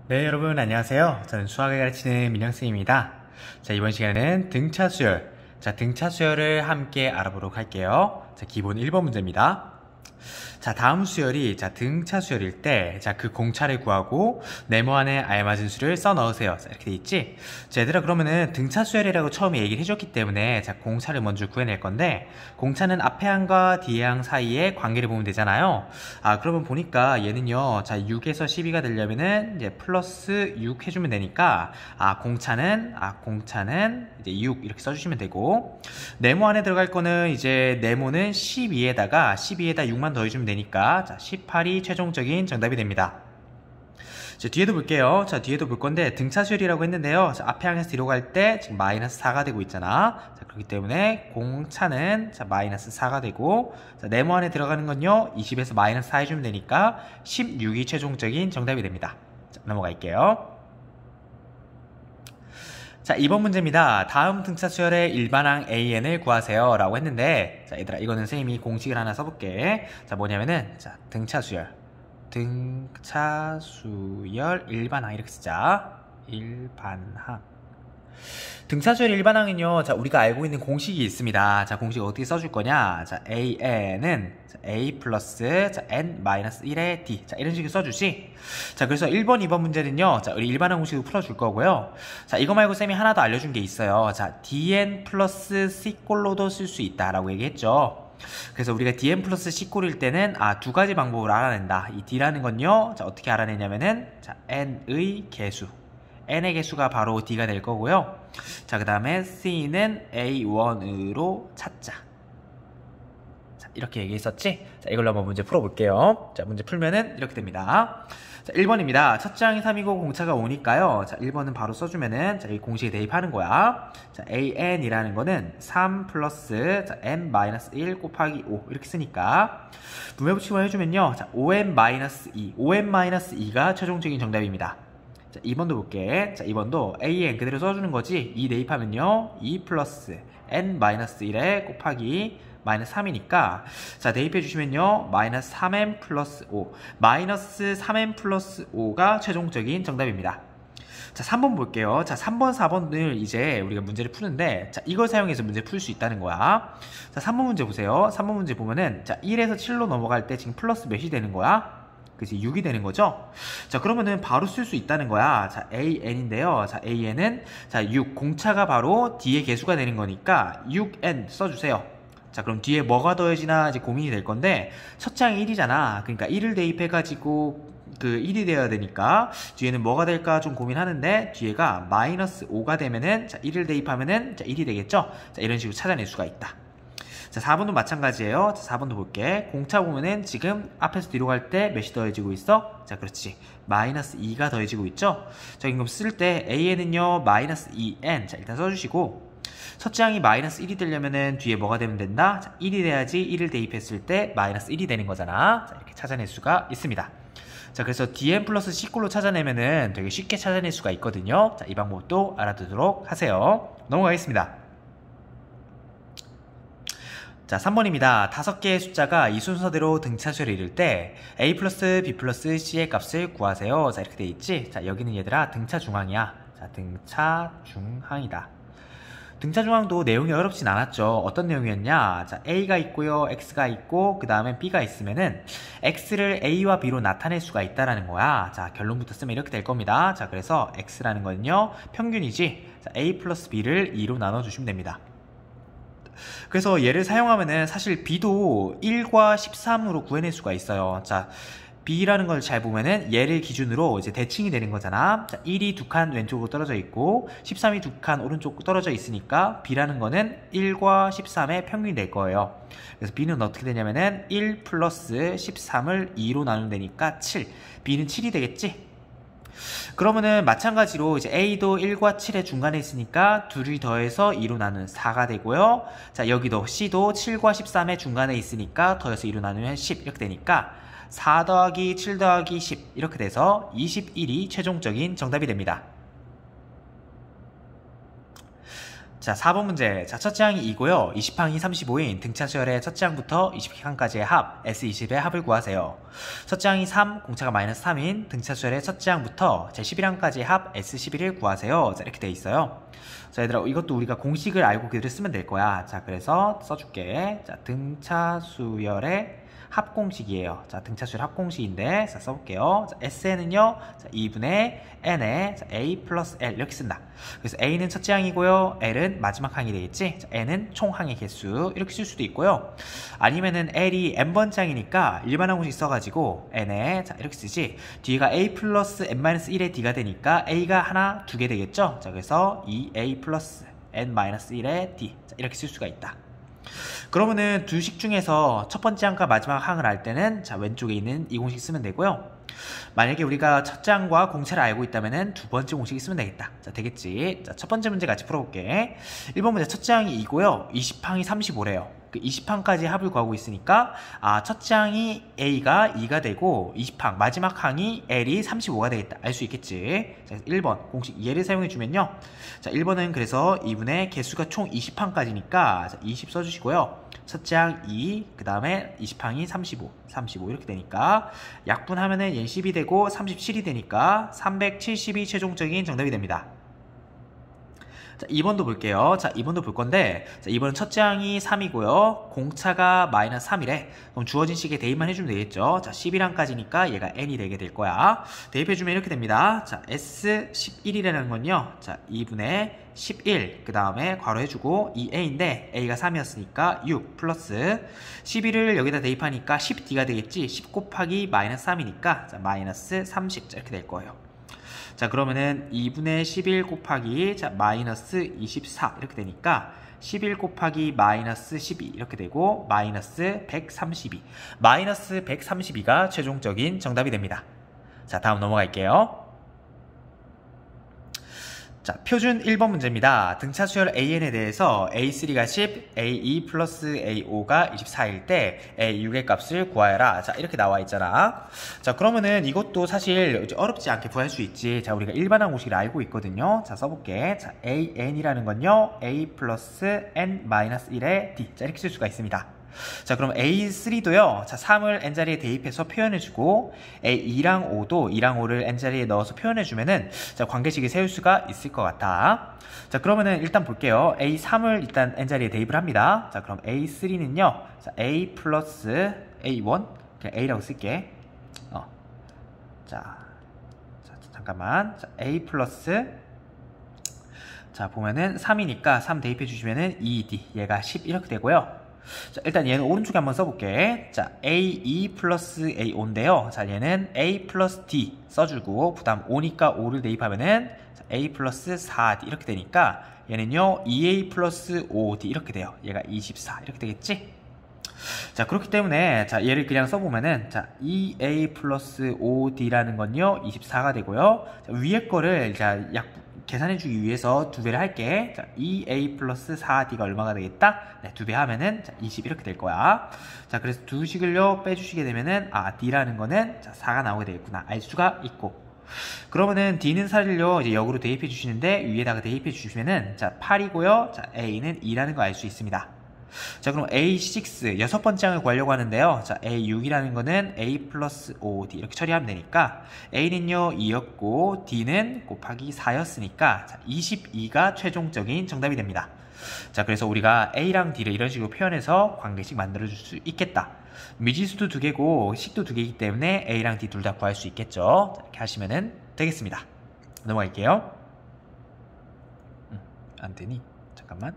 네, 여러분 안녕하세요. 저는 수학을 가르치는 민영쌤입니다. 자, 이번 시간에는 등차 수열. 자, 등차 수열을 함께 알아보도록 할게요. 자, 기본 1번 문제입니다. 자, 다음 수열이 등차 수열일 때 그 공차를 구하고 네모안에 알맞은 수를 써 넣으세요. 자, 이렇게 돼 있지? 자, 얘들아, 그러면은 등차 수열이라고 처음에 얘기를 해줬기 때문에 공차를 먼저 구해낼 건데, 공차는 앞에 항과 뒤에 항 사이의 관계를 보면 되잖아요. 그러면 보니까 얘는요, 6에서 12가 되려면은 이제 플러스 6 해주면 되니까, 공차는 이제 6 이렇게 써주시면 되고, 네모 안에 들어갈 거는 이제 네모는 12에다가 6만 더해주면 되니까 18이 최종적인 정답이 됩니다. 자, 뒤에도 볼게요. 자, 뒤에도 볼 건데 등차수열이라고 했는데요. 자, 앞에 항에서 뒤로 갈 때 지금 마이너스 4가 되고 있잖아. 자, 그렇기 때문에 공차는 마이너스 4가 되고, 자, 네모 안에 들어가는 건요 20에서 마이너스 4 해주면 되니까 16이 최종적인 정답이 됩니다. 자, 넘어갈게요. 자, 2번 문제입니다. 다음 등차 수열의 일반항 AN을 구하세요 라고 했는데, 자, 얘들아, 이거는 선생님이 공식을 하나 써볼게. 자, 뭐냐면은, 등차 수열 일반항 이렇게 쓰자. 일반항. 등차수열 일반항은요, 우리가 알고 있는 공식이 있습니다. 공식 어떻게 써줄 거냐? AN은 A 플러스 N 마이너스 1의 D. 이런 식으로 써주지. 그래서 1번, 2번 문제는요, 우리 일반항 공식으로 풀어줄 거고요. 이거 말고 쌤이 하나 더 알려준 게 있어요. DN 플러스 C꼴로도 쓸 수 있다라고 얘기했죠. 그래서 우리가 dn 플러스 c꼴일 때는 두 가지 방법으로 알아낸다. 이 d라는 건요, 어떻게 알아내냐면은 n의 개수, n의 개수가 바로 d가 될 거고요. 그 다음에 c는 a1으로 찾자. 이렇게 얘기했었지? 이걸로 한번 문제 풀어볼게요. 문제 풀면은 이렇게 됩니다. 1번입니다. 첫째 항이 3이고 공차가 5니까요. 1번은 바로 써주면은 이 공식에 대입하는 거야. AN이라는 거는 3 플러스 N-1 곱하기 5 이렇게 쓰니까 분배 붙임을 해주면요. 5N-2 5N-2가 최종적인 정답입니다. 2번도 볼게. 2번도 AN 그대로 써주는 거지. 2 대입하면요. 2 플러스 N-1에 곱하기 마이너스 3이니까 대입해 주시면요 마이너스 3n 플러스 5 마이너스 3n 플러스 5가 최종적인 정답입니다. 3번 볼게요. 3번 4번을 이제 우리가 문제를 푸는데 이걸 사용해서 문제 풀 수 있다는 거야. 3번 문제 보세요. 3번 문제 보면은 1에서 7로 넘어갈 때 지금 플러스 몇이 되는 거야? 그치, 6이 되는 거죠? 그러면은 바로 쓸 수 있다는 거야. AN인데요. AN은 6 공차가 바로 D의 개수가 되는 거니까 6N 써주세요. 그럼 뒤에 뭐가 더해지나 이제 고민이 될 건데, 첫 장이 1이잖아. 그러니까 1을 대입해가지고 1이 되어야 되니까 뒤에는 뭐가 될까 좀 고민하는데, 뒤에가 마이너스 5가 되면은 1을 대입하면은 1이 되겠죠? 이런 식으로 찾아낼 수가 있다. 4번도 마찬가지예요. 4번도 볼게. 공차 보면은 지금 앞에서 뒤로 갈 때 몇이 더해지고 있어? 그렇지. 마이너스 2가 더해지고 있죠? 그럼 쓸 때 AN은요 마이너스 2N. 일단 써주시고, 첫째 항이 마이너스 1이 되려면은 뒤에 뭐가 되면 된다? 1이 돼야지 1을 대입했을 때 마이너스 1이 되는 거잖아. 이렇게 찾아낼 수가 있습니다. 그래서 dn 플러스 c꼴로 찾아내면은 되게 쉽게 찾아낼 수가 있거든요. 이 방법도 알아두도록 하세요. 넘어가겠습니다. 3번입니다. 5개의 숫자가 이 순서대로 등차수열을 이룰 때 a 플러스 b 플러스 c의 값을 구하세요. 이렇게 돼 있지? 여기는 얘들아 등차 중항이야. 등차 중항이다. 등차 중항도 내용이 어렵진 않았죠. 어떤 내용이었냐? A가 있고요, X가 있고, 그 다음에 B가 있으면은 X를 A와 B로 나타낼 수가 있다라는 거야. 결론부터 쓰면 이렇게 될 겁니다. 그래서 X라는 거는요, 평균이지. A 플러스 B를 2로 나눠주시면 됩니다. 그래서 얘를 사용하면은 사실 B도 1과 13으로 구해낼 수가 있어요. B라는 걸 잘 보면은 얘를 기준으로 이제 대칭이 되는 거잖아. 1이 2칸 왼쪽으로 떨어져 있고 13이 2칸 오른쪽으로 떨어져 있으니까 B라는 거는 1과 13의 평균이 될 거예요. 그래서 B는 어떻게 되냐면은 1 플러스 13을 2로 나누면 되니까 7. B는 7이 되겠지? 그러면은 마찬가지로 이제 A도 1과 7의 중간에 있으니까 둘이 더해서 2로 나누면 4가 되고요. 여기도 C도 7과 13의 중간에 있으니까 더해서 2로 나누면 10 이렇게 되니까 4 더하기 7 더하기 10 이렇게 돼서 21이 최종적인 정답이 됩니다. 자, 4번 문제. 자, 첫째 항이 2고요. 20항이 35인 등차 수열의 첫째 항부터 20항까지의 합, S20의 합을 구하세요. 첫째 항이 3, 공차가 마이너스 3인 등차 수열의 첫째 항부터 제11항까지의 합, S11을 구하세요. 자, 이렇게 돼 있어요. 자, 얘들아, 이것도 우리가 공식을 알고 그대로 쓰면 될 거야. 자, 그래서 써줄게. 자, 등차 수열의 합공식이에요. 자, 등차수열 합공식인데, 자, 써볼게요. 자, SN은요, 자, 2분의 N에 자, A 플러스 L 이렇게 쓴다. 그래서 A는 첫째 항이고요, L은 마지막 항이 되겠지. 자, N은 총 항의 개수 이렇게 쓸 수도 있고요. 아니면은 L이 N번째 항이니까 일반항 공식 써가지고 N에 자, 이렇게 쓰지. 뒤가 A 플러스 N-1의 D가 되니까 A가 하나, 두 개 되겠죠. 자, 그래서 2A 플러스 N-1의 D. 자, 이렇게 쓸 수가 있다. 그러면은 두 식 중에서 첫 번째 항과 마지막 항을 알 때는 자, 왼쪽에 있는 이 공식 쓰면 되고요. 만약에 우리가 첫째 항과 공차를 알고 있다면은 두 번째 공식이 쓰면 되겠다. 자, 되겠지. 자, 첫 번째 문제 같이 풀어볼게. 1번 문제 첫째 항이 2고요. 20항이 35래요. 그 20항까지 합을 구하고 있으니까 첫째 항이 A가 2가 되고 20항 마지막 항이 L이 35가 되겠다. 알 수 있겠지. 자, 1번 공식 얘를 사용해주면요. 자, 1번은 그래서 2분의 개수가 총 20항까지니까 자, 20 써주시고요. 첫째 항 2, 그 다음에 20항이 35 이렇게 되니까 약분하면은 얘는 10이 되고 37이 되니까 370이 최종적인 정답이 됩니다. 자, 2번도 볼게요. 자, 2번도 볼 건데, 자, 2번은 첫째 항이 3이고요. 공차가 마이너스 3이래. 그럼 주어진 식에 대입만 해주면 되겠죠. 자, 11항까지니까 얘가 n이 되게 될 거야. 대입해주면 이렇게 됩니다. 자, S11이라는 건요. 자, 2분의 11, 그 다음에 괄호 해주고 2a인데 a가 3이었으니까 6 플러스 11을 여기다 대입하니까 10d가 되겠지. 10 곱하기 마이너스 3이니까 자, 마이너스 30 이렇게 될 거예요. 자, 그러면은 2분의 11 곱하기 자, 마이너스 24 이렇게 되니까 11 곱하기 마이너스 12 이렇게 되고 마이너스 132 마이너스 132가 최종적인 정답이 됩니다. 자, 다음 넘어갈게요. 자, 표준 1번 문제입니다. 등차 수열 AN에 대해서 A3가 10, A2 플러스 A5가 24일 때 A6의 값을 구하여라. 자, 이렇게 나와 있잖아. 자, 그러면은 이것도 사실 어렵지 않게 구할 수 있지. 자, 우리가 일반항 공식을 알고 있거든요. 자, 써볼게. 자, AN이라는 건요. A 플러스 N-1의 D. 자, 이렇게 쓸 수가 있습니다. 자, 그럼 A3도요. 자, 3을 N자리에 대입해서 표현해주고 A2랑 5도 2랑 5를 N자리에 넣어서 표현해주면은 자, 관계식을 세울 수가 있을 것 같아. 자, 그러면은 일단 볼게요. A3을 일단 N자리에 대입을 합니다. 자, 그럼 A3는요. 자, A 플러스 A1 그냥 A라고 쓸게. 자, 잠깐만. 자, A 플러스 자, 보면은 3이니까 3 대입해 주시면은 2D 얘가 10 이렇게 되고요. 자, 일단 얘는 오른쪽에 한번 써볼게. 자, A2 플러스 A5인데요. 자, 얘는 A 플러스 D 써주고, 그 다음 5니까 5를 대입하면은 자, A 플러스 4D 이렇게 되니까 얘는요, 2A 플러스 5D 이렇게 돼요. 얘가 24 이렇게 되겠지? 자, 그렇기 때문에 자, 얘를 그냥 써보면은 자, 2A 플러스 5D라는 건요, 24가 되고요. 자, 위에 거를 자, 계산해주기 위해서 두 배를 할게. 자, 2a 플러스 4d가 얼마가 되겠다? 네, 두 배 하면은 자, 20 이렇게 될 거야. 자, 그래서 두 식을요 빼주시게 되면은 d라는 거는 자, 4가 나오게 되겠구나 알 수가 있고. 그러면은 d는 4를요 이제 역으로 대입해 주시는데 위에다가 대입해 주시면은 자, 8이고요. 자, a는 2라는 거 알 수 있습니다. 자, 그럼 A6 여섯 번째 항을 구하려고 하는데요. 자, A6이라는 거는 A 플러스 5D 이렇게 처리하면 되니까 A는요 2였고 D는 곱하기 4였으니까 자, 22가 최종적인 정답이 됩니다. 자, 그래서 우리가 A랑 D를 이런 식으로 표현해서 관계식 만들어줄 수 있겠다. 미지수도 두 개고 식도 두 개이기 때문에 A랑 D 둘 다 구할 수 있겠죠. 자, 이렇게 하시면 되겠습니다. 넘어갈게요. 안 되니? 잠깐만.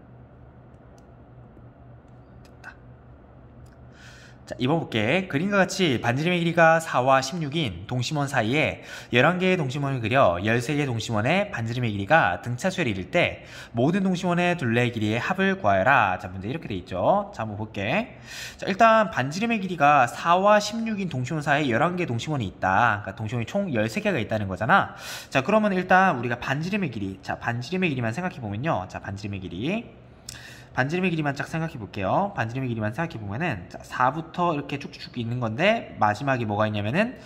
자, 이번 볼게. 그림과 같이 반지름의 길이가 4와 16인 동심원 사이에 11개의 동심원을 그려 13개의 동심원의 반지름의 길이가 등차수열이 이를 때 모든 동심원의 둘레의 길이의 합을 구하여라. 자, 문제 이렇게 돼 있죠. 자, 한번 볼게. 자, 일단 반지름의 길이가 4와 16인 동심원 사이에 11개의 동심원이 있다. 그러니까 동심원이 총 13개가 있다는 거잖아. 자, 그러면 일단 우리가 반지름의 길이, 자, 반지름의 길이만 생각해 보면요. 자, 반지름의 길이 반지름의 길이만 쫙 생각해 볼게요. 반지름의 길이만 생각해 보면은 4부터 이렇게 쭉쭉 있는 건데 마지막에 뭐가 있냐면은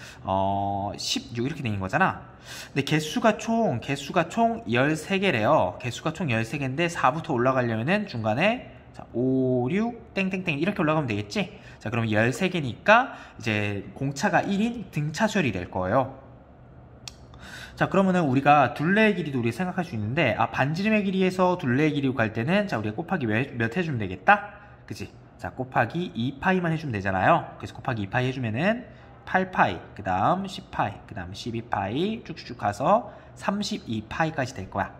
16 이렇게 되는 거잖아. 근데 개수가 총 13개래요. 개수가 총 13개인데 4부터 올라가려면은 중간에 자, 5, 6, 땡땡땡 이렇게 올라가면 되겠지? 자, 그럼 13개니까 이제 공차가 1인 등차수열이 될 거예요. 자, 그러면은 우리가 둘레의 길이도 우리가 생각할 수 있는데, 반지름의 길이에서 둘레의 길이로 갈 때는, 자, 우리가 곱하기 몇 해주면 되겠다? 그치? 자, 곱하기 2파이만 해주면 되잖아요. 그래서 곱하기 2파이 해주면은 8파이, 그 다음 10파이, 그 다음 12파이, 쭉쭉 가서 32파이까지 될 거야.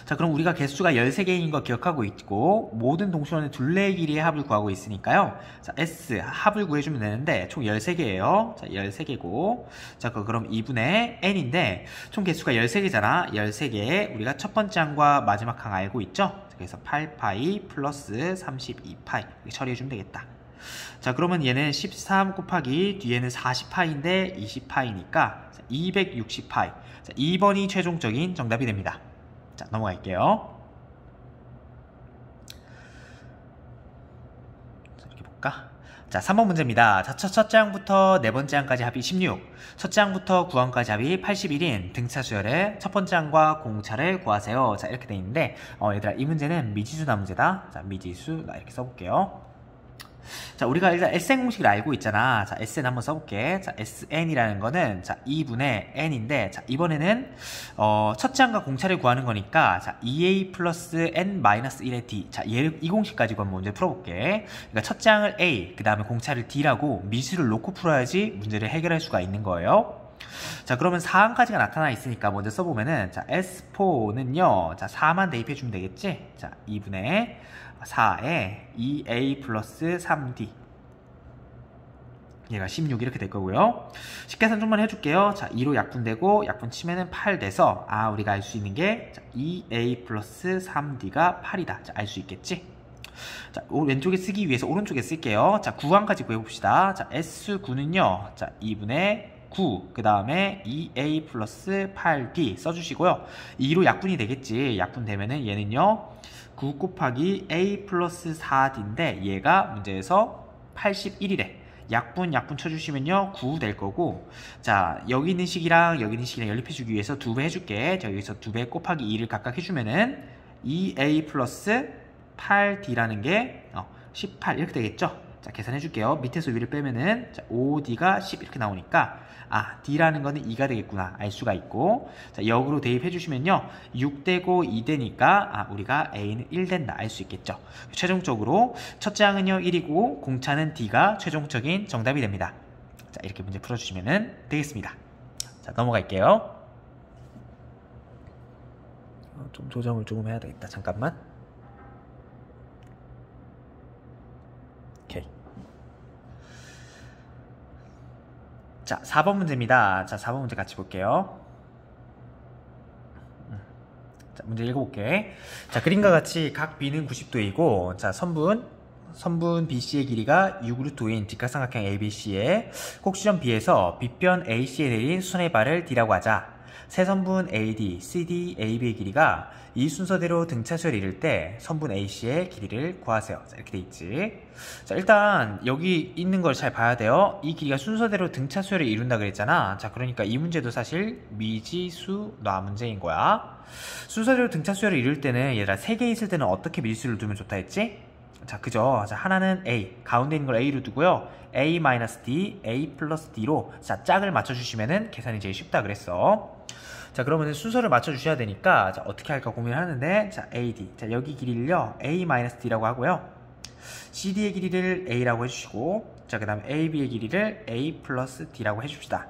자, 그럼 우리가 개수가 13개인 거 기억하고 있고 모든 동수원의 둘레의 길이의 합을 구하고 있으니까요. 자, S 합을 구해주면 되는데 총 13개예요. 자, 13개고 자, 그럼 2분의 n인데 총 개수가 13개잖아. 13개 우리가 첫 번째 항과 마지막 항 알고 있죠? 그래서 8파이 플러스 32파이 이렇게 처리해주면 되겠다. 자, 그러면 얘는 13 곱하기 뒤에는 40파이인데 20파이니까 260파이. 자, 2번이 최종적인 정답이 됩니다. 자, 넘어갈게요. 자, 이렇게 볼까? 자, 3번 문제입니다. 자, 첫째 항부터 네 번째 항까지 합이 16, 첫째 항부터 9항까지 합이 81인 등차 수열의 첫 번째 항과 공차를 구하세요. 자, 이렇게 돼 있는데 얘들아, 이 문제는 미지수나 문제다. 자, 미지수 나 이렇게 써볼게요. 자, 우리가 일단 SN 공식을 알고 있잖아. 자, SN 한번 써볼게. 자, SN이라는 거는 자, 2분의 N인데, 자, 이번에는 첫째 항과 공차를 구하는 거니까, 자, 2A 플러스 N-1의 D. 자, 이 공식 가지고 한번 문제 풀어볼게. 그러니까 첫째 항을 A, 그 다음에 공차를 D라고 미수를 놓고 풀어야지 문제를 해결할 수가 있는 거예요. 자, 그러면 4항까지가 나타나 있으니까 먼저 써보면은, 자, S4는요, 자, 4만 대입해주면 되겠지? 자, 2분의 4에 2a 플러스 3d 얘가 16 이렇게 될 거고요. 식계산 좀만 해줄게요. 자, 2로 약분되고 약분 치면은 8 돼서 우리가 알 수 있는 게 2a 플러스 3d가 8이다. 자, 알 수 있겠지? 자, 왼쪽에 쓰기 위해서 오른쪽에 쓸게요. 자, 9항까지 구해봅시다. 자, S9는요, 자, 2분의 9, 그 다음에 2a 플러스 8d 써주시고요. 2로 약분이 되겠지. 약분되면은 얘는요, 9 곱하기 a 플러스 4d인데 얘가 문제에서 81이래. 약분 쳐주시면요 9 될 거고, 자, 여기 있는 식이랑 여기 있는 식이랑 연립해주기 위해서 2배 해줄게. 자, 여기서 2배 곱하기 2를 각각 해주면은 2a 플러스 8d라는 게 18 이렇게 되겠죠. 자, 계산해줄게요. 밑에서 위를 빼면은 5d가 10 이렇게 나오니까 D라는 거는 2가 되겠구나 알 수가 있고, 자, 역으로 대입해주시면요 6되고 2되니까 우리가 A는 1 된다 알 수 있겠죠. 최종적으로 첫째 항은요 1이고 공차는 D가 최종적인 정답이 됩니다. 자, 이렇게 문제 풀어주시면 되겠습니다. 자, 넘어갈게요. 좀 조정을 조금 해야 되겠다. 잠깐만. 오케이. 자, 4번 문제입니다. 자, 4번 문제 같이 볼게요. 자, 문제 읽어볼게. 자, 그림과 같이 각 B는 90도이고, 자, 선분 BC의 길이가 6루트인 직각삼각형 ABC의 꼭지점 B에서 빗변 AC에 내린 수선의 발을 D라고 하자. 세 선분 AD, CD, AB의 길이가 이 순서대로 등차수열을 이룰 때 선분 AC의 길이를 구하세요. 자, 이렇게 돼 있지. 자, 일단 여기 있는 걸 잘 봐야 돼요. 이 길이가 순서대로 등차수열을 이룬다 그랬잖아. 자, 그러니까 이 문제도 사실 미지수 놔 문제인 거야. 순서대로 등차수열을 이룰 때는 얘들아 3개 있을 때는 어떻게 밀수를 두면 좋다 했지? 자, 그죠? 자, 하나는 A, 가운데 있는 걸 A로 두고요. A-D, A 플러스 D로 자, 짝을 맞춰주시면은 계산이 제일 쉽다 그랬어. 자, 그러면 순서를 맞춰주셔야 되니까, 자, 어떻게 할까 고민을 하는데, 자, AD. 자, 여기 길이를요, A-D라고 하고요. CD의 길이를 A라고 해주시고, 자, 그 다음에 AB의 길이를 A 플러스 D라고 해줍시다.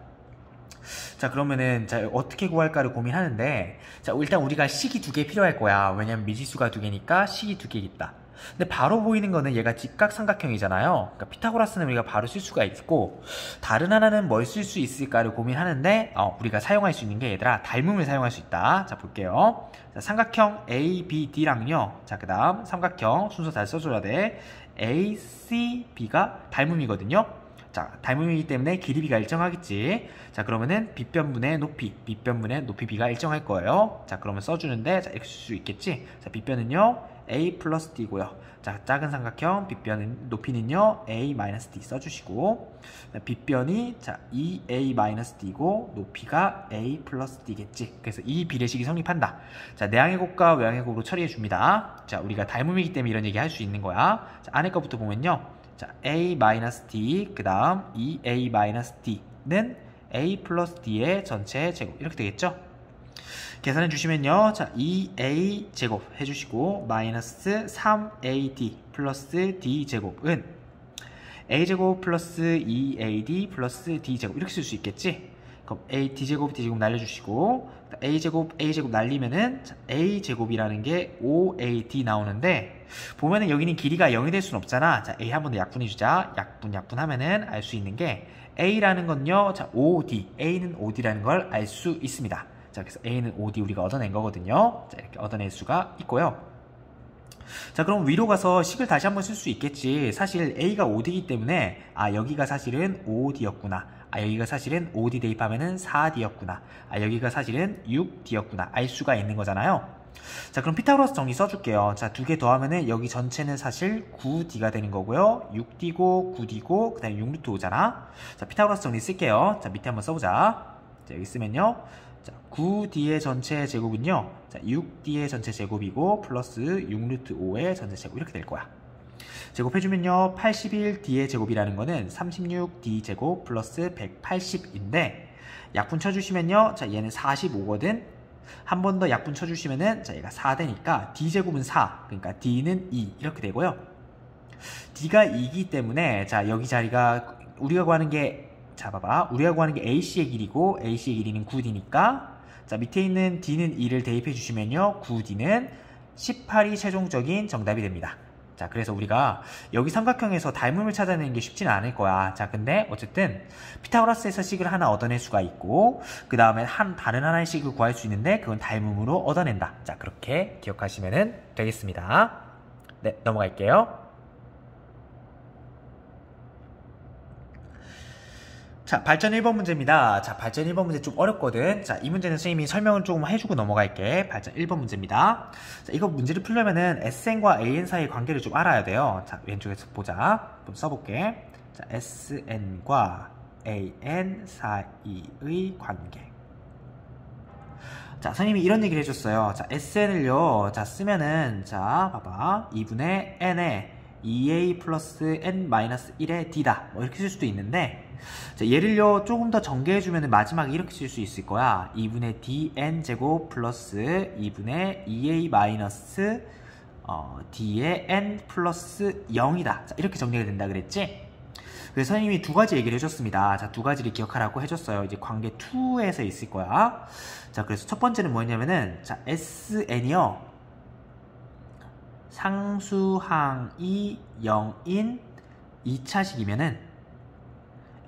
자, 그러면은, 자, 어떻게 구할까를 고민하는데, 자, 일단 우리가 식이 2개 필요할 거야. 왜냐면 미지수가 2개니까 식이 2개겠다. 근데 바로 보이는 거는 얘가 직각삼각형이잖아요. 그러니까 피타고라스는 우리가 바로 쓸 수가 있고, 다른 하나는 뭘 쓸 수 있을까를 고민하는데 우리가 사용할 수 있는 게 얘들아 닮음을 사용할 수 있다. 자, 볼게요. 자, 삼각형 ABD랑요, 자, 그 다음 삼각형 순서 잘 써줘야 돼. ACB가 닮음이거든요. 자, 닮음이기 때문에 길이 B가 일정하겠지. 자, 그러면은 빗변분의 높이, 빗변분의 높이 B가 일정할 거예요. 자, 그러면 써주는데, 자, 이렇게 쓸 수 있겠지. 자, 빗변은요, a 플러스 d고요. 자, 작은 삼각형 빗변 높이는요 a-d 써주시고, 빗변이 자 2a-d고 높이가 a 플러스 d겠지. 그래서 이 비례식이 성립한다. 자, 내항의 곱과 외항의 곱으로 처리해 줍니다. 자, 우리가 닮음이기 때문에 이런 얘기 할 수 있는 거야. 자, 안에 거부터 보면요, 자 a-d 그 다음 2a-d는 a 플러스 d의 전체 제곱 이렇게 되겠죠. 계산해 주시면요, 자 2a 제곱 해주시고 마이너스 3ad 플러스 d 제곱은 a 제곱 플러스 2ad 플러스 d 제곱 이렇게 쓸 수 있겠지. 그럼 a d 제곱 날려주시고, a 제곱 날리면은 a 제곱이라는 게 5ad 나오는데, 보면은 여기는 길이가 0이 될 수는 없잖아. 자, a 한 번 더 약분해 주자. 약분 하면은 알 수 있는 게 a라는 건요, 자 5d, a는 5d라는 걸 알 수 있습니다. 자, 그래서 a는 5d 우리가 얻어낸 거거든요. 자, 이렇게 얻어낼 수가 있고요. 자, 그럼 위로 가서 식을 다시 한번 쓸 수 있겠지. 사실 a가 5d이기 때문에 여기가 사실은 5d였구나. 여기가 사실은 5d 대입하면은 4d였구나. 여기가 사실은 6d였구나. 알 수가 있는 거잖아요. 자, 그럼 피타고라스 정리 써줄게요. 자, 두 개 더하면은 여기 전체는 사실 9d가 되는 거고요. 6d고 9d고 그 다음에 6루트 5잖아. 자, 피타고라스 정리 쓸게요. 자, 밑에 한번 써보자. 자, 여기 쓰면요, 자, 9d의 전체 제곱은요, 자, 6d의 전체 제곱이고 플러스 6루트 5의 전체 제곱 이렇게 될 거야. 제곱해주면요, 81d의 제곱이라는 거는 36d 제곱 플러스 180인데 약분 쳐주시면요, 자, 얘는 45거든. 한 번 더 약분 쳐주시면은, 자, 얘가 4 되니까 d 제곱은 4, 그러니까 d는 2 이렇게 되고요. d가 2이기 때문에, 자, 여기 자리가 우리가 구하는 게, 자, 봐봐, 우리가 구하는 게 AC의 길이고 AC의 길이는 9D니까, 자, 밑에 있는 D는 2를 대입해 주시면요, 9D는 18이 최종적인 정답이 됩니다. 자, 그래서 우리가 여기 삼각형에서 닮음을 찾아내는 게 쉽지는 않을 거야. 자, 근데 어쨌든 피타고라스에서 식을 하나 얻어낼 수가 있고, 그 다음에 다른 하나의 식을 구할 수 있는데 그건 닮음으로 얻어낸다. 자, 그렇게 기억하시면 되겠습니다. 네, 넘어갈게요. 자, 발전 1번 문제입니다. 자, 발전 1번 문제 좀 어렵거든. 자, 이 문제는 선생님이 설명을 조금 해주고 넘어갈게. 발전 1번 문제입니다. 자, 이거 문제를 풀려면은 SN과 AN 사이의 관계를 좀 알아야 돼요. 자, 왼쪽에서 보자. 한번 써볼게. 자, SN과 AN 사이의 관계. 자, 선생님이 이런 얘기를 해줬어요. 자, SN을요, 자, 쓰면은, 자, 봐봐. 2분의 N에 2a 플러스 n-1의 d다. 뭐 이렇게 쓸 수도 있는데, 자, 얘를요 조금 더 전개해주면 마지막에 이렇게 쓸 수 있을 거야. 2분의 dn 제곱 플러스 2분의 2a 마이너스 d의 n 플러스 0이다. 자, 이렇게 정리가 된다 그랬지? 그래서 선생님이 두 가지 얘기를 해줬습니다. 자, 두 가지를 기억하라고 해줬어요. 이제 관계 2에서 있을 거야. 자, 그래서 첫 번째는 뭐였냐면은, 자, sn이요, 상수항이 0인 2차식이면은,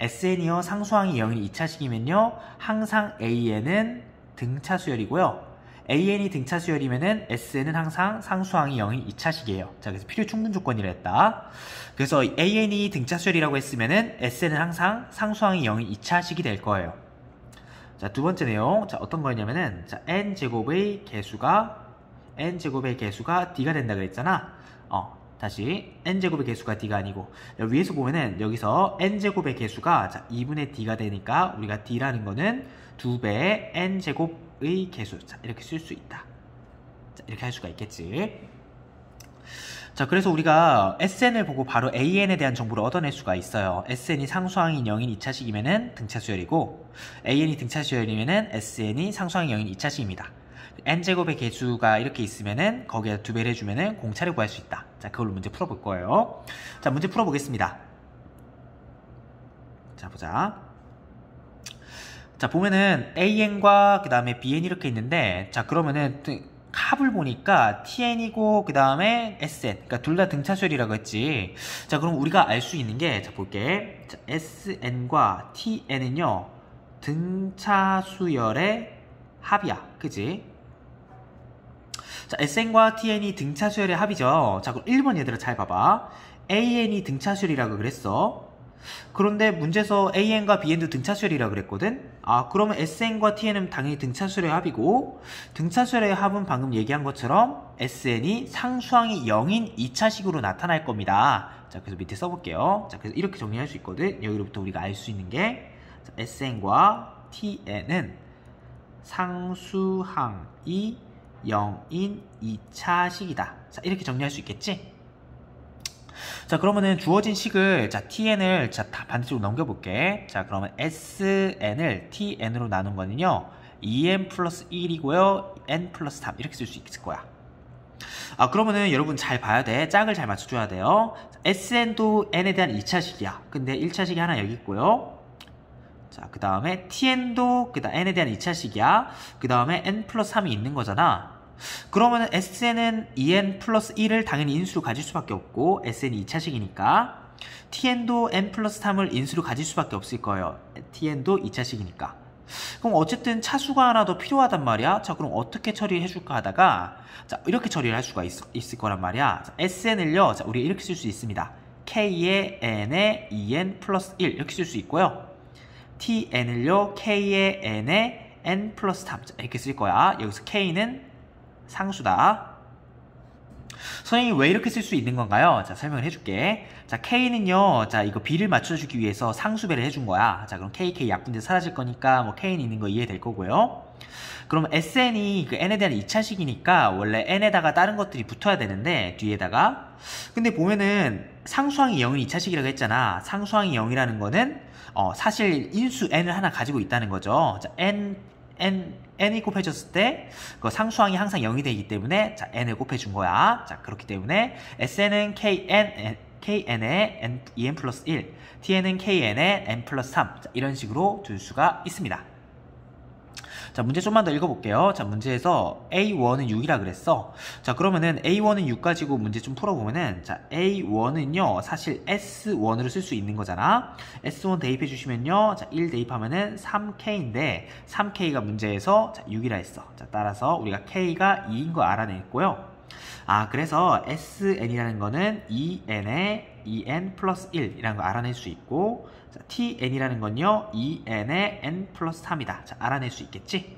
SN이요, 상수항이 0인 2차식이면요, 항상 AN은 등차 수열이고요. AN이 등차 수열이면은 SN은 항상 상수항이 0인 2차식이에요. 자, 그래서 필요 충분 조건이라 했다. 그래서 AN이 등차 수열이라고 했으면은 SN은 항상 상수항이 0인 2차식이 될 거예요. 자, 두 번째 내용. 자, 어떤 거였냐면은, 자, n제곱의 개수가 D가 된다 그랬잖아. 다시 n제곱의 개수가 D가 아니고, 위에서 보면은 여기서 n제곱의 개수가, 자, 2분의 D가 되니까 우리가 D라는 거는 2배의 n제곱의 개수. 자, 이렇게 쓸 수 있다. 자, 이렇게 할 수가 있겠지. 자, 그래서 우리가 SN을 보고 바로 AN에 대한 정보를 얻어낼 수가 있어요. SN이 상수항인 0인 2차식이면은 등차 수열이고, AN이 등차 수열이면은 SN이 상수항인 0인 2차식입니다. n제곱의 개수가 이렇게 있으면은 거기에 2배를 해주면은 공차를 구할 수 있다. 자, 그걸로 문제 풀어볼 거예요. 자, 문제 풀어보겠습니다. 자, 보자. 자, 보면은 AN과 그 다음에 BN 이렇게 있는데, 자, 그러면은 합을 보니까 TN이고 그 다음에 SN, 그러니까 둘 다 등차수열이라고 했지. 자, 그럼 우리가 알 수 있는 게, 자, 볼게. 자, SN과 TN은요 등차수열의 합이야, 그지? 자, SN과 TN이 등차수열의 합이죠. 자, 그럼 1번 얘들아 잘 봐봐. AN이 등차수열이라고 그랬어. 그런데 문제에서 AN과 BN도 등차수열이라 그랬거든? 아, 그러면 SN과 TN은 당연히 등차수열의 합이고, 등차수열의 합은 방금 얘기한 것처럼 SN이 상수항이 0인 2차식으로 나타날 겁니다. 자, 그래서 밑에 써볼게요. 자, 그래서 이렇게 정리할 수 있거든? 여기로부터 우리가 알 수 있는 게, 자, SN과 TN은 상수항이 0인 2차식이다. 자, 이렇게 정리할 수 있겠지? 자, 그러면은 주어진 식을, 자, tn을, 자, 다 반대쪽으로 넘겨볼게. 자, 그러면 sn을 tn으로 나눈 거는요, 2n 플러스 1이고요, n 플러스 3. 이렇게 쓸 수 있을 거야. 아, 그러면은 여러분 잘 봐야 돼. 짝을 잘 맞춰줘야 돼요. sn도 n에 대한 2차식이야. 근데 1차식이 하나 여기 있고요. 자, 그 다음에 tn도 n에 대한 2차식이야. 그 다음에 n 플러스 3이 있는 거잖아. 그러면 SN은 2n 플러스 1을 당연히 인수로 가질 수밖에 없고, SN이 2차식이니까 TN도 n 플러스 3을 인수로 가질 수밖에 없을 거예요. TN도 2차식이니까. 그럼 어쨌든 차수가 하나 더 필요하단 말이야. 자, 그럼 어떻게 처리해 줄까 하다가, 자, 이렇게 처리를 할 수가 있을 거란 말이야. 자, SN을요, 자, 우리 이렇게 쓸 수 있습니다. K의 n에 2n 플러스 1 이렇게 쓸 수 있고요. TN을요, K의 n에 n 플러스 3 이렇게 쓸 거야. 여기서 K는 상수다. 선생님이 왜 이렇게 쓸 수 있는 건가요? 자, 설명을 해줄게. 자, K는요, 자, 이거 B를 맞춰주기 위해서 상수배를 해준 거야. 자, 그럼 KK 약분돼 사라질 거니까, 뭐, K는 있는 거 이해될 거고요. 그럼 SN이 그 N에 대한 2차식이니까, 원래 N에다가 다른 것들이 붙어야 되는데, 뒤에다가. 근데 보면은, 상수항이 0은 2차식이라고 했잖아. 상수항이 0이라는 거는, 사실 인수 N을 하나 가지고 있다는 거죠. 자, n이 곱해졌을 때 그 상수항이 항상 0이 되기 때문에, 자, n을 곱해준 거야. 자, 그렇기 때문에 sn은 kn에 2n 플러스 1, tn은 kn에 n 플러스 3. 자, 이런 식으로 둘 수가 있습니다. 자, 문제 좀만 더 읽어볼게요. 자, 문제에서 A1은 6이라 그랬어. 자, 그러면은 A1은 6 가지고 문제 좀 풀어보면은, 자, A1은요, 사실 S1으로 쓸 수 있는 거잖아. S1 대입해 주시면요, 자, 1 대입하면은 3K인데, 3K가 문제에서, 자, 6이라 했어. 자, 따라서 우리가 K가 2인 거 알아냈고요. 아, 그래서 SN이라는 거는 2N에 2N 플러스 1이라는 거 알아낼 수 있고, 자, TN이라는 건요, 2N에 N 플러스 3이다. 자, 알아낼 수 있겠지?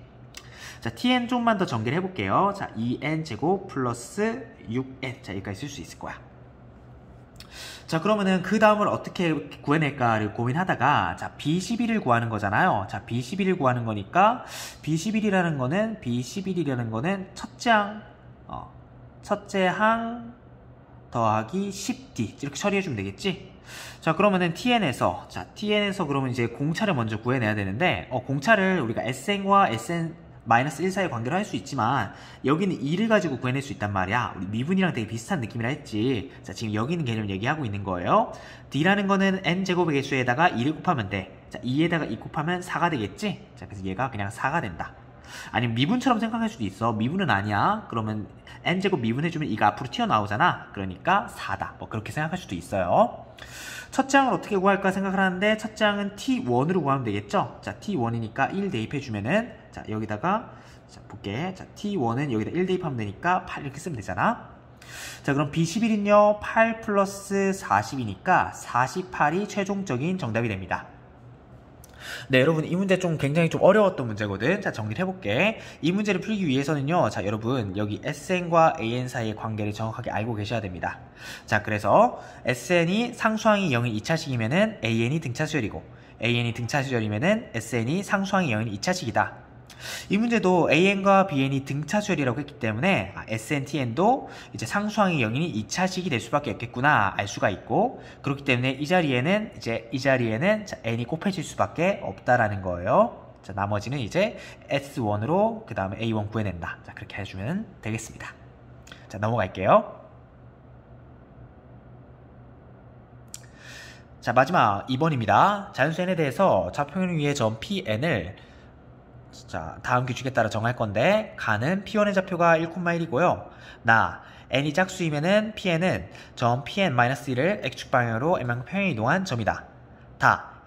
자, TN 좀만 더 전개를 해볼게요. 자, 2N 제곱 플러스 6N. 자, 여기까지 쓸 수 있을 거야. 자, 그러면은 그 다음을 어떻게 구해낼까를 고민하다가, 자, B11을 구하는 거잖아요. 자, B11을 구하는 거니까, B11이라는 거는 첫째 항 더하기 10D 이렇게 처리해주면 되겠지? 자, 그러면은 TN에서 그러면 이제 공차를 먼저 구해내야 되는데, 공차를 우리가 SN과 SN-1 사이의 관계로 할 수 있지만, 여기는 2를 가지고 구해낼 수 있단 말이야. 우리 미분이랑 되게 비슷한 느낌이라 했지. 자, 지금 여기 있는 개념을 얘기하고 있는 거예요. D라는 거는 N제곱의 개수에다가 2를 곱하면 돼. 자, 2에다가 2 곱하면 4가 되겠지? 자, 그래서 얘가 그냥 4가 된다. 아니면 미분처럼 생각할 수도 있어. 미분은 아니야. 그러면 n제곱 미분해주면 이가 앞으로 튀어나오잖아. 그러니까 4다. 뭐 그렇게 생각할 수도 있어요. 첫째 항을 어떻게 구할까 생각을 하는데, 첫째 항은 t1으로 구하면 되겠죠. 자, t1이니까 1 대입해주면은, 자, 여기다가, 자, 볼게. 자, t1은 여기다 1 대입하면 되니까 8 이렇게 쓰면 되잖아. 자, 그럼 B11은요, 8 플러스 40이니까 48이 최종적인 정답이 됩니다. 네, 여러분, 이 문제 굉장히 좀 어려웠던 문제거든. 자, 정리를 해볼게. 이 문제를 풀기 위해서는요, 자, 여러분, 여기 SN과 AN 사이의 관계를 정확하게 알고 계셔야 됩니다. 자, 그래서 SN이 상수항이 0인 2차식이면은 AN이 등차수열이고, AN이 등차수열이면은 SN이 상수항이 0인 2차식이다. 이 문제도 AN과 BN이 등차수열이라고 했기 때문에 SN, TN도 이제 상수항이 0인이 2차식이 될 수밖에 없겠구나 알 수가 있고, 그렇기 때문에 이 자리에는 자, N이 곱해질 수밖에 없다라는 거예요. 자, 나머지는 이제 S1으로 그 다음에 A1 구해낸다. 자, 그렇게 해주면 되겠습니다. 자, 넘어갈게요. 자, 마지막 2번입니다. 자연수 N에 대해서 좌표면 위의 점 PN을, 자, 다음 규칙에 따라 정할 건데, 가는 P1의 좌표가 1,1이고요. n이 짝수이면은 Pn은 점 Pn-1을 X축 방향으로 n만큼 평행 이동한 점이다.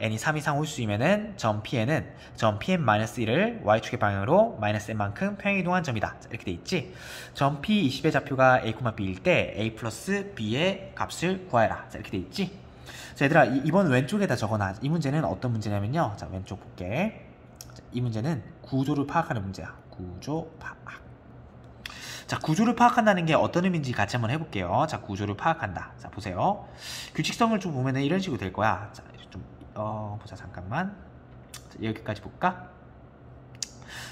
n이 3 이상 홀수이면은 점 Pn은 점 Pn-1을 Y축의 방향으로 -n만큼 평행 이동한 점이다. 자, 이렇게 돼 있지? 점 P20의 좌표가 A, B일 때 A 플러스 B의 값을 구하여라. 자, 이렇게 돼 있지? 자, 얘들아, 이번 왼쪽에다 적어놔. 이 문제는 어떤 문제냐면요. 자, 왼쪽 볼게. 자, 이 문제는 구조를 파악하는 문제야. 구조 파악. 자, 구조를 파악한다는 게 어떤 의미인지 같이 한번 해볼게요. 자, 구조를 파악한다. 자, 보세요. 규칙성을 좀 보면은 이런 식으로 될 거야. 자, 좀, 보자, 잠깐만. 자, 여기까지 볼까?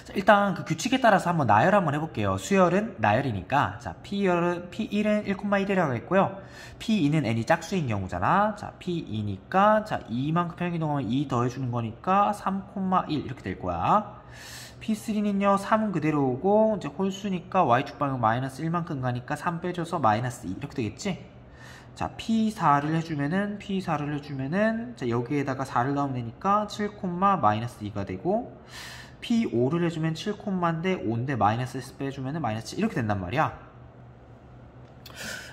자, 일단 그 규칙에 따라서 한번 나열 한번 해볼게요. 수열은 나열이니까, 자, P1은 1,1이라고 했고요. P2는 n이 짝수인 경우잖아. 자, P2니까, 자, 2만큼 평행이동하면 2 더해주는 거니까 3,1 이렇게 될 거야. P3는요, 3은 그대로 오고, 이제 홀수니까 y축 방향 마이너스 1만큼 가니까 3 빼줘서 마이너스 2 이렇게 되겠지? 자, P4를 해주면은, 자, 여기에다가 4를 넣으면 되니까 7, 마이너스 2가 되고, P5를 해주면 7,인데 5인데 마이너스 1 빼주면은 마이너스 7 이렇게 된단 말이야.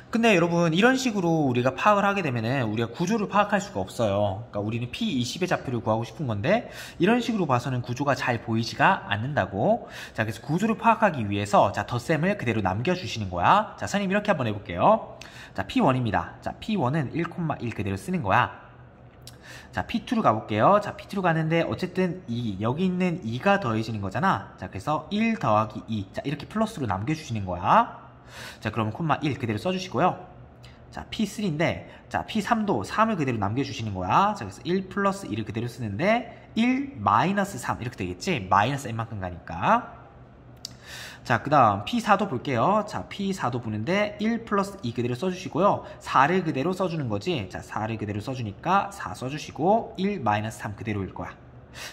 근데 여러분, 이런 식으로 우리가 파악을 하게 되면은 우리가 구조를 파악할 수가 없어요. 그러니까 우리는 P20의 좌표를 구하고 싶은 건데 이런 식으로 봐서는 구조가 잘 보이지가 않는다고. 자, 그래서 구조를 파악하기 위해서 자, 덧셈을 그대로 남겨주시는 거야. 자, 선생님 이렇게 한번 해볼게요. 자, P1입니다. 자, P1은 1,1 그대로 쓰는 거야. 자, P2로 가볼게요. 자, P2로 가는데 어쨌든 여기 있는 2가 더해지는 거잖아. 자, 그래서 1 더하기 2. 자, 이렇게 플러스로 남겨주시는 거야. 자, 그러면 콤마 1 그대로 써주시고요. 자, P3인데, 자, P3도 3을 그대로 남겨주시는 거야. 자, 그래서 1 플러스 1을 그대로 쓰는데, 1 마이너스 3 이렇게 되겠지? 마이너스 n만큼 가니까. 자, 그 다음 P4도 볼게요. 자, P4도 보는데 1 플러스 2 그대로 써주시고요. 4를 그대로 써주는 거지. 자, 4를 그대로 써주니까 4 써주시고 1 마이너스 3 그대로일 거야.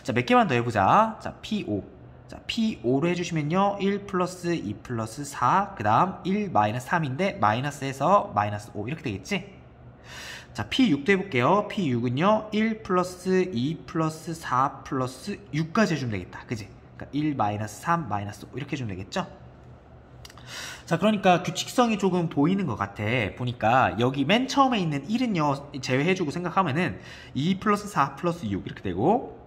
자, 몇 개만 더 해보자. 자, P5. 자, P5로 해주시면요. 1 플러스 2 플러스 4, 그 다음 1 마이너스 3인데 마이너스에서 마이너스 5 이렇게 되겠지? 자, P6도 해볼게요. P6은요. 1 플러스 2 플러스 4 플러스 6까지 해주면 되겠다. 그지? 그러니까 1 마이너스 3 마이너스 5 이렇게 해주면 되겠죠? 자, 그러니까 규칙성이 조금 보이는 것 같아. 보니까 여기 맨 처음에 있는 1은요. 제외해주고 생각하면은 2 플러스 4 플러스 6 이렇게 되고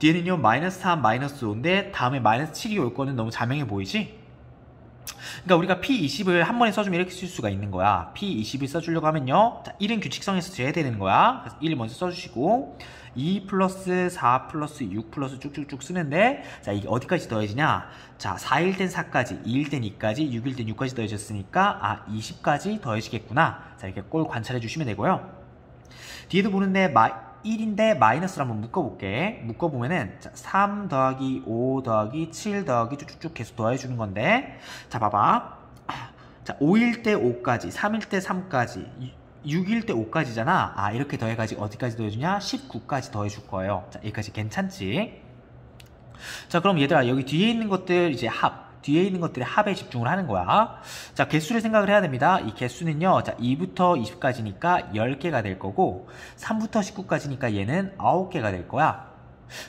뒤에는요 마이너스 3 마이너스 5인데 다음에 마이너스 7이 올 거는 너무 자명해 보이지? 그러니까 우리가 P20을 한 번에 써주면 이렇게 쓸 수가 있는 거야. P20을 써주려고 하면요, 자, 1은 규칙성에서 제외되는 거야. 그래서 1을 먼저 써주시고 2 플러스 4 플러스 6 플러스 쭉쭉쭉 쓰는데, 자, 이게 어디까지 더해지냐? 자, 4일 땐 4까지, 2일 땐 2까지, 6일 땐 6까지 더해졌으니까 20까지 더해지겠구나. 자, 이렇게 꼴 관찰해 주시면 되고요. 뒤에도 보는데 1인데 마이너스를 한번 묶어볼게. 묶어보면은, 자, 3 더하기 5 더하기 7 더하기 쭉쭉쭉 계속 더해주는 건데, 자, 봐봐. 자, 5일 때 5까지, 3일 때 3까지, 6일 때 5까지잖아. 이렇게 더해가지고 어디까지 더해주냐? 19까지 더해줄 거예요. 자, 여기까지 괜찮지? 자, 그럼 얘들아, 여기 뒤에 있는 것들 이제 뒤에 있는 것들의 합에 집중을 하는 거야. 자, 개수를 생각을 해야 됩니다. 이 개수는요, 자, 2부터 20까지니까 10개가 될 거고, 3부터 19까지니까 얘는 9개가 될 거야.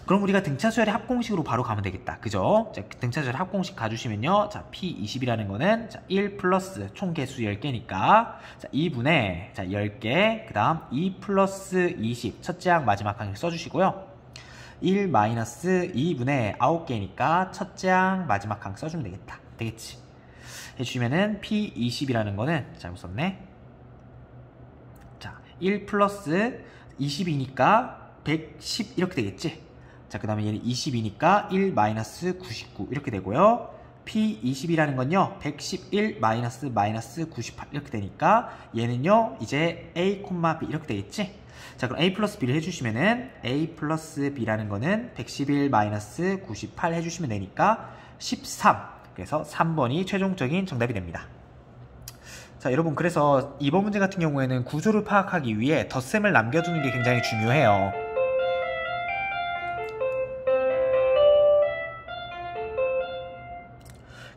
그럼 우리가 등차수열의 합공식으로 바로 가면 되겠다. 그죠? 자, 등차수열 합공식 가주시면요, 자, P20이라는 거는, 자, 1 플러스 총 개수 10개니까, 자, 2분의, 자, 10개, 그 다음 2 플러스 20, 첫째 항 마지막 항을 써주시고요. 1 마이너스 2분의 9개니까 첫째 항 마지막 항 써주면 되겠다. 되겠지? 해주시면은 P20이라는 거는 잘못 썼네. 자, 1 플러스 20이니까 110 이렇게 되겠지? 자, 그 다음에 얘는 20이니까 1 마이너스 99 이렇게 되고요. P20이라는 건요, 111 마이너스 98 이렇게 되니까 얘는요, 이제 A, B 이렇게 되겠지? 자, 그럼 A 플러스 B를 해주시면은 A 플러스 B라는 거는 111 마이너스 98 해주시면 되니까 13. 그래서 3번이 최종적인 정답이 됩니다. 자, 여러분, 그래서 이번 문제 같은 경우에는 구조를 파악하기 위해 덧셈을 남겨두는 게 굉장히 중요해요.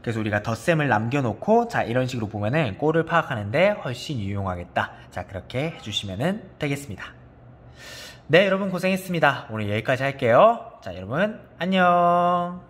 그래서 우리가 덧셈을 남겨놓고, 자, 이런 식으로 보면은 꼴을 파악하는데 훨씬 유용하겠다. 자, 그렇게 해주시면 되겠습니다. 네, 여러분 고생했습니다. 오늘 여기까지 할게요. 자, 여러분 안녕.